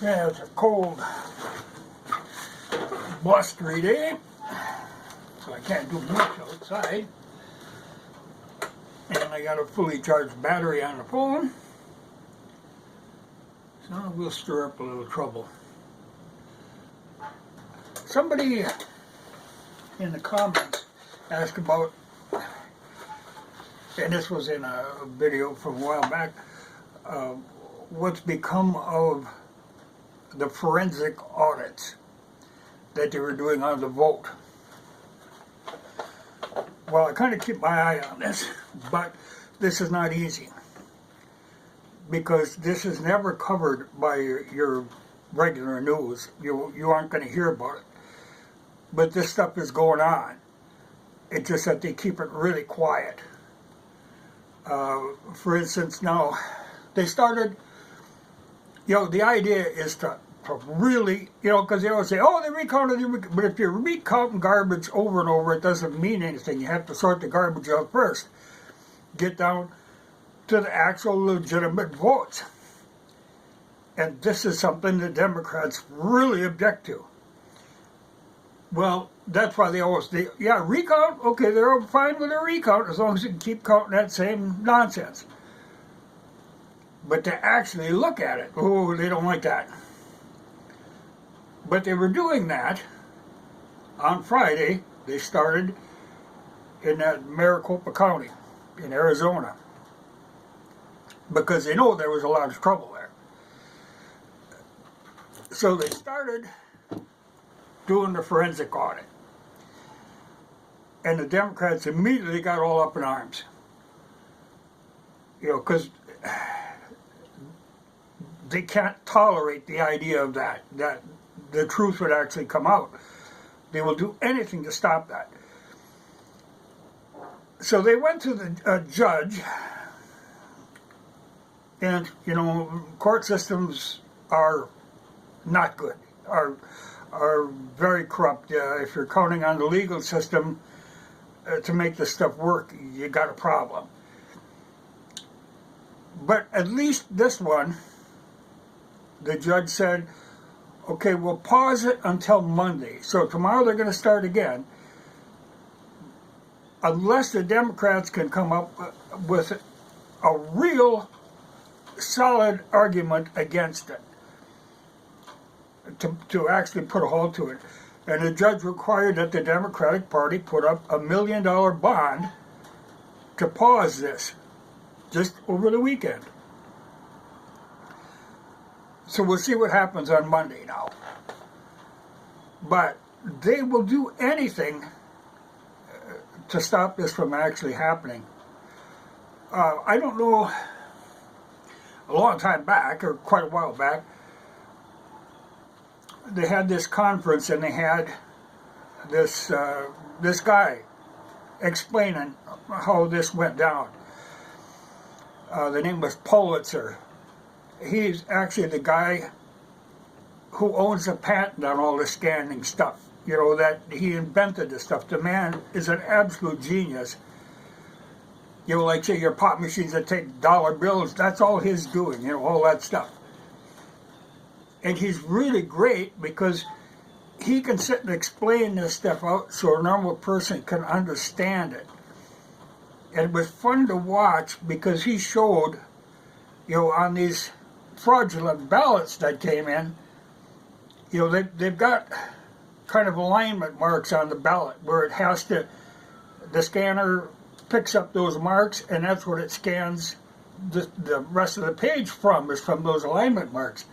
Yeah, it's a cold, blustery day, so I can't do much outside. And I got a fully charged battery on the phone, so we'll stir up a little trouble. Somebody in the comments asked about, and this was in a video from a while back, what's become of the forensic audits that they were doing on the vote. Well, I kind of keep my eye on this, but this is not easy because this is never covered by your regular news. You aren't going to hear about it. But this stuff is going on. It's just that they keep it really quiet. For instance, now they started, the idea is to really, because they always say, oh, they recounted, but if you're recounting garbage over and over, it doesn't mean anything. You have to sort the garbage out first. Get down to the actual legitimate votes. And this is something the Democrats really object to. Well, that's why they always say, yeah, recount, okay, they're fine with a recount as long as you can keep counting that same nonsense. But to actually look at it, oh, they don't like that. But they were doing that on Friday. They started in that Maricopa County in Arizona because they know there was a lot of trouble there. So they started doing the forensic audit. And the Democrats immediately got all up in arms. Because they can't tolerate the idea of that the truth would actually come out. They will do anything to stop that. So they went to the judge, and court systems are not good, are very corrupt. If you're counting on the legal system to make this stuff work, you got a problem. But at least this one, the judge said, okay, we'll pause it until Monday. So tomorrow they're going to start again. Unless the Democrats can come up with a real solid argument against it. To actually put a halt to it. And the judge required that the Democratic Party put up $1 million bond to pause this just over the weekend. So we'll see what happens on Monday now. But they will do anything to stop this from actually happening. I don't know, a long time back, or quite a while back, they had this conference and they had this guy explaining how this went down. The name was Pulitzer. He's actually the guy who owns a patent on all this scanning stuff. That he invented this stuff. The man is an absolute genius. Like say your pop machines that take dollar bills, that's all his doing, all that stuff. And he's really great because he can sit and explain this stuff out so a normal person can understand it. And it was fun to watch because he showed, on these fraudulent ballots that came in, they've got kind of alignment marks on the ballot where it has to, the scanner picks up those marks and that's what it scans the rest of the page from, is from those alignment marks.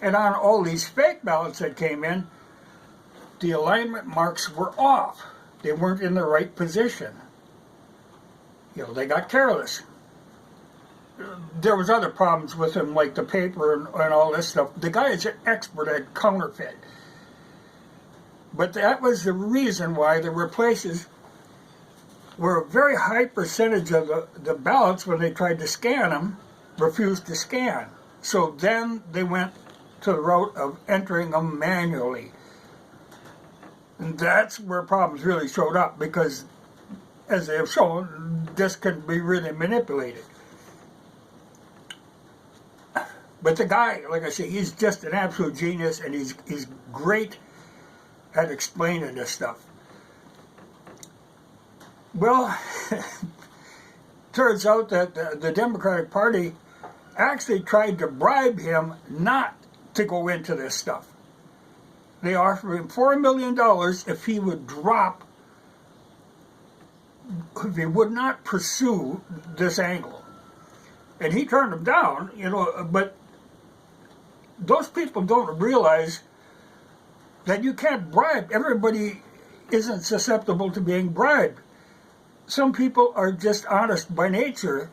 And on all these fake ballots that came in, the alignment marks were off. They weren't in the right position. They got careless. There was other problems with them, like the paper and all this stuff. The guy is an expert at counterfeit. But that was the reason why there were places where a very high percentage of the ballots, when they tried to scan them, refused to scan. So then they went to the route of entering them manually. And that's where problems really showed up because, as they have shown, this can be really manipulated. But the guy, like I say, he's just an absolute genius, and he's great at explaining this stuff. Well, turns out that the Democratic Party actually tried to bribe him not to go into this stuff. They offered him $4 million if he would not pursue this angle. And he turned them down, but those people don't realize that you can't bribe. Everybody isn't susceptible to being bribed. Some people are just honest by nature,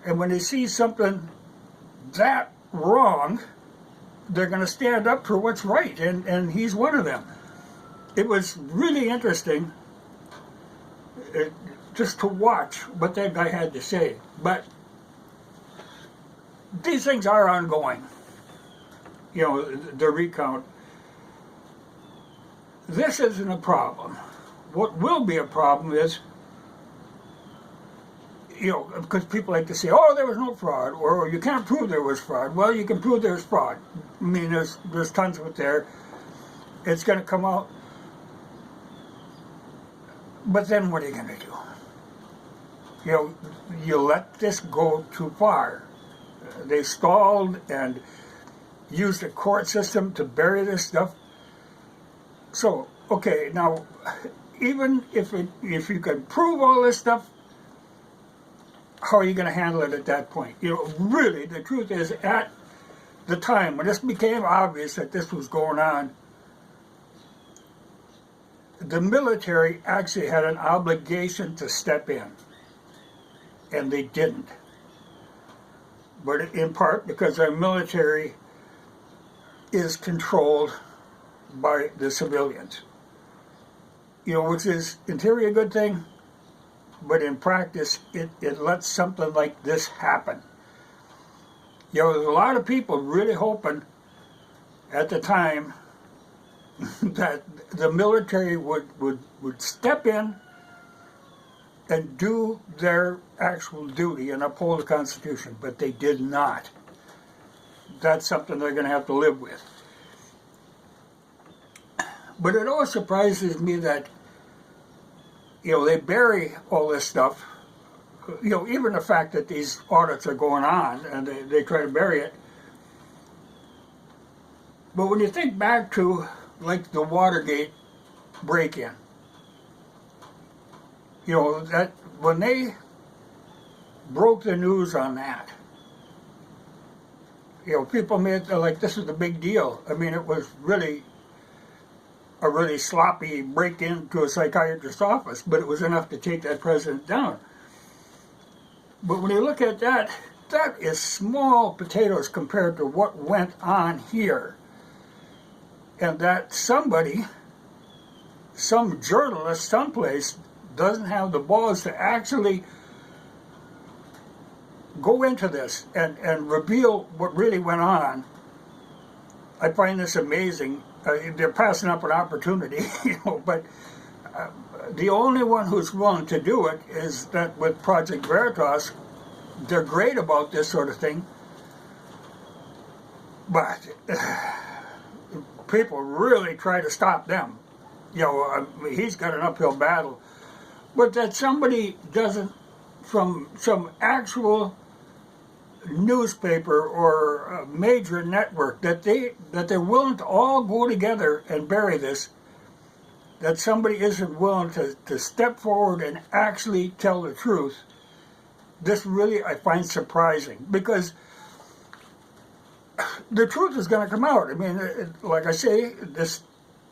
and when they see something that wrong, they're going to stand up for what's right, and he's one of them. It was really interesting just to watch what that guy had to say. But these things are ongoing. The recount. This isn't a problem. What will be a problem is, because people like to say, oh, there was no fraud, or you can't prove there was fraud. Well, you can prove there's fraud. I mean, there's tons of it there. It's going to come out. But then what are you going to do? You let this go too far. They stalled and used the court system to bury this stuff. So, okay, now, even if you can prove all this stuff, how are you going to handle it at that point? Really, the truth is, at the time when this became obvious that this was going on, the military actually had an obligation to step in, and they didn't. But in part because our military is controlled by the civilians. Which is, in theory, a good thing, but in practice, it lets something like this happen. There's a lot of people really hoping at the time that the military would step in and do their actual duty and uphold the Constitution, but they did not. That's something they're going to have to live with. But it always surprises me that they bury all this stuff, even the fact that these audits are going on, and they try to bury it. But when you think back to, like, the Watergate break-in, that when they broke the news on that, people made it like this is a big deal. I mean, it was really a really sloppy break-in to a psychiatrist's office, but it was enough to take that president down. But when you look at that, that is small potatoes compared to what went on here. And that somebody, some journalist someplace, doesn't have the balls to actually go into this and reveal what really went on. I find this amazing. They're passing up an opportunity, but the only one who's willing to do it is that with Project Veritas. They're great about this sort of thing, but people really try to stop them. He's got an uphill battle. But that somebody doesn't, from some actual newspaper or a major network, that they're willing to all go together and bury this, that somebody isn't willing to step forward and actually tell the truth, this really I find surprising, because the truth is going to come out. I mean, like I say, this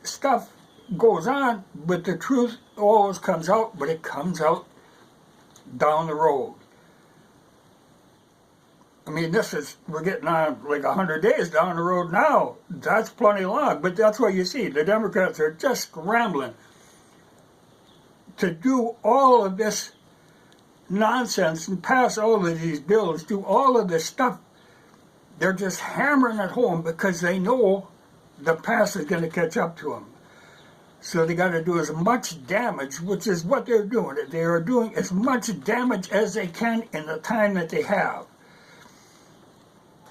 stuff goes on, but the truth always comes out, but it comes out down the road. I mean, we're getting on like 100 days down the road now. That's plenty long, but that's what you see. The Democrats are just scrambling to do all of this nonsense and pass all of these bills, do all of this stuff. They're just hammering it home because they know the past is going to catch up to them. So they got to do as much damage, which is what they're doing. They are doing as much damage as they can in the time that they have.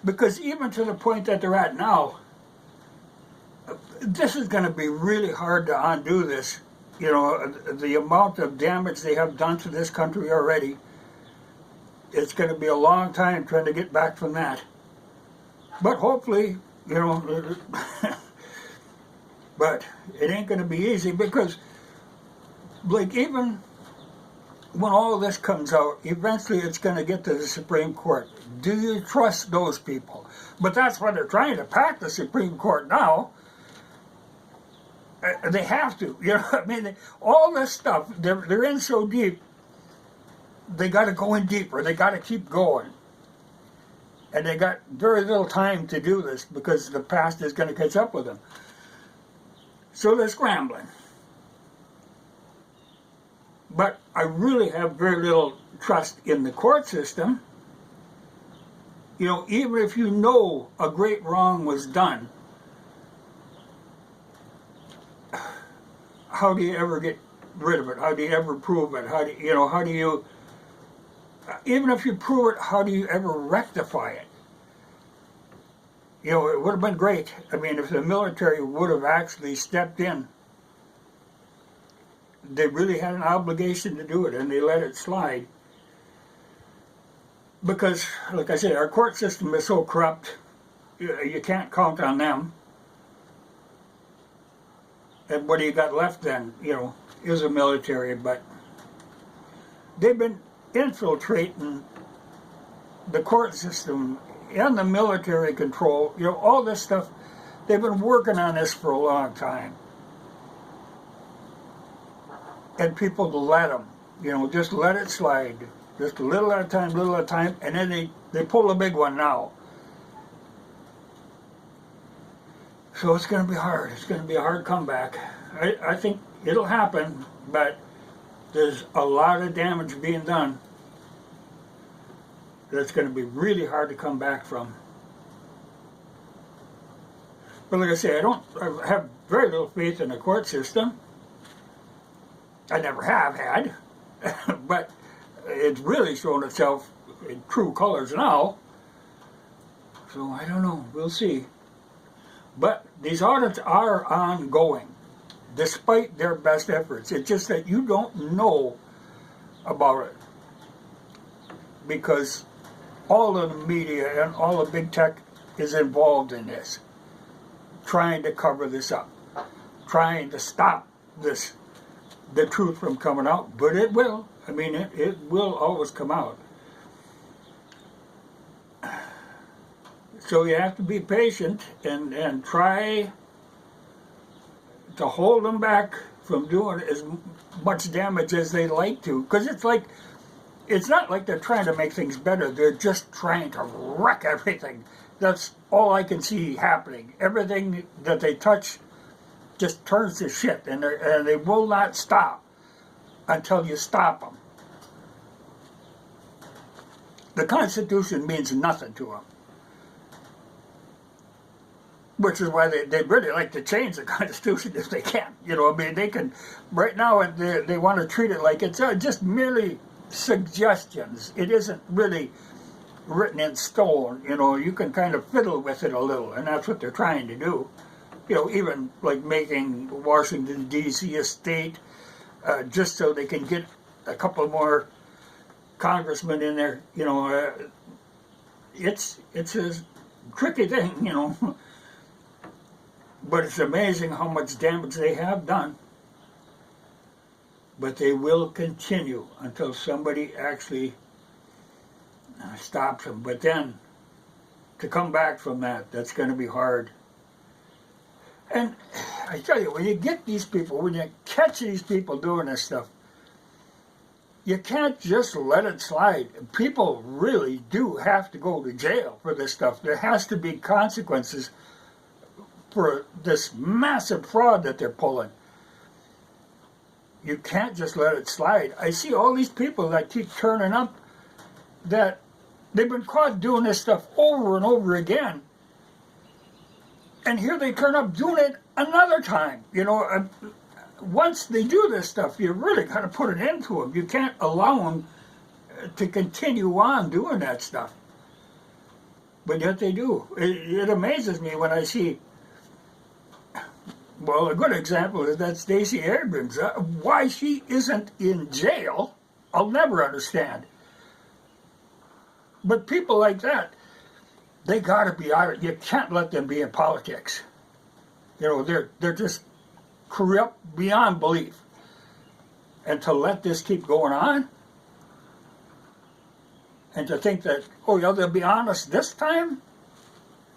Because even to the point that they're at now, this is going to be really hard to undo this. You know, the amount of damage they have done to this country already, it's going to be a long time trying to get back from that. But hopefully, you know, but it ain't going to be easy because, like, even when all this comes out, eventually it's going to get to the Supreme Court. Do you trust those people? But that's why they're trying to pack the Supreme Court now. They have to, you know. I mean, all this stuff, they're in so deep. They got to go in deeper. They got to keep going, and they got very little time to do this because the past is going to catch up with them. So they're scrambling. But I really have very little trust in the court system. You know, even if you know a great wrong was done, how do you ever get rid of it? How do you ever prove it? How do you, even if you prove it, how do you ever rectify it? You know, it would have been great. I mean, if the military would have actually stepped in, they really had an obligation to do it, and they let it slide. Because, like I said, our court system is so corrupt, you can't count on them. And what do you got left then, you know, is a military, but they've been infiltrating the court system and the military control, you know, all this stuff. They've been working on this for a long time. And people let them, you know, just let it slide. Just a little at a time, and then they pull a big one now. So it's going to be hard. It's going to be a hard comeback. I think it'll happen, but there's a lot of damage being done that's going to be really hard to come back from. But like I say, I have very little faith in the court system. I never have had, but it's really shown itself in true colors now. So I don't know, we'll see. But these audits are ongoing, despite their best efforts. It's just that you don't know about it, because all of the media and all of big tech is involved in this, trying to cover this up, trying to stop this, the truth from coming out. But it will. I mean, it will always come out. So you have to be patient and try to hold them back from doing as much damage as they like to. Because it's not like they're trying to make things better. They're just trying to wreck everything. That's all I can see happening. Everything that they touch just turns to shit. And they will not stop until you stop them. The Constitution means nothing to them. Which is why they really like to change the Constitution if they can. You know, I mean, they can, right now they want to treat it like it's just merely suggestions. It isn't really written in stone. You know, you can kind of fiddle with it a little, and that's what they're trying to do. You know, even like making Washington, D.C. a state, just so they can get a couple more congressmen in there. You know, it's a tricky thing, you know. But it's amazing how much damage they have done. But they will continue until somebody actually stops them. But then, to come back from that, that's going to be hard. And I tell you, when you get these people, when you catch these people doing this stuff, you can't just let it slide. People really do have to go to jail for this stuff. There has to be consequences for this massive fraud that they're pulling. You can't just let it slide. I see all these people that keep turning up that they've been caught doing this stuff over and over again. And here they turn up doing it another time. You know, once they do this stuff, you really got to put an end to them. You can't allow them to continue on doing that stuff. But yet they do. It amazes me when I see, well, a good example is that Stacey Abrams. Why she isn't in jail, I'll never understand. But people like that, they got to be out. You can't let them be in politics. You know, they're just corrupt beyond belief. And to let this keep going on, and to think that, oh yeah, they'll be honest this time,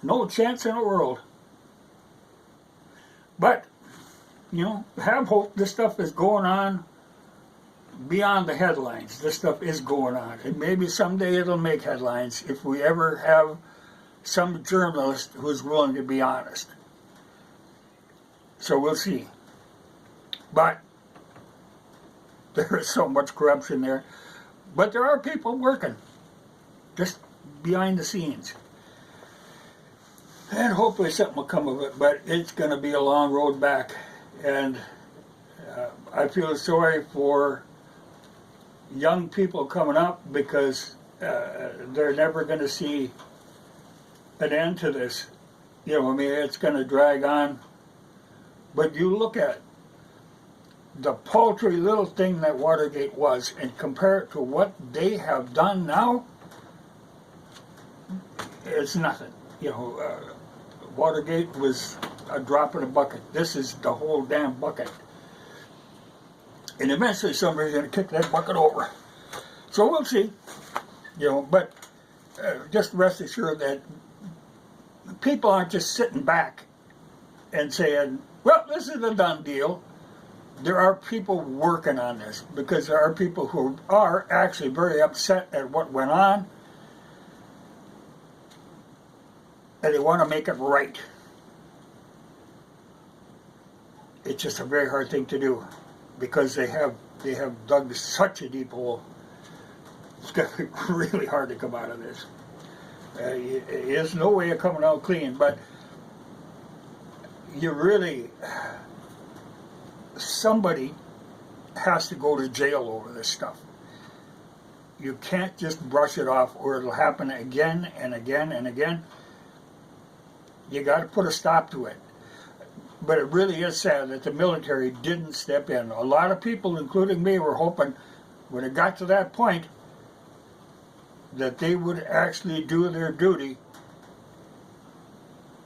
no chance in the world. But, you know, have hope. This stuff is going on beyond the headlines. This stuff is going on. And maybe someday it'll make headlines if we ever have some journalist who's willing to be honest. So we'll see. But there is so much corruption there. But there are people working just behind the scenes. And hopefully something will come of it, but it's going to be a long road back. And I feel sorry for young people coming up because they're never going to see an end to this. You know, I mean, it's going to drag on. But you look at the paltry little thing that Watergate was and compare it to what they have done now, it's nothing. You know, Watergate was a drop in a bucket. This is the whole damn bucket. And eventually somebody's going to kick that bucket over. So we'll see. You know, but just rest assured that people aren't just sitting back and saying, well, this is a done deal. There are people working on this because there are people who are actually very upset at what went on and they want to make it right. It's just a very hard thing to do because they have dug such a deep hole. It's going to be really hard to come out of this. There's no way of coming out clean, but you really, somebody has to go to jail over this stuff. You can't just brush it off or it'll happen again and again and again. You got to put a stop to it. But it really is sad that the military didn't step in. A lot of people, including me, were hoping when it got to that point that they would actually do their duty.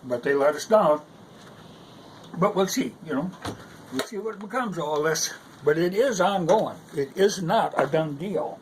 But they let us down. But we'll see, you know. We'll see what becomes of all this. But it is ongoing. It is not a done deal.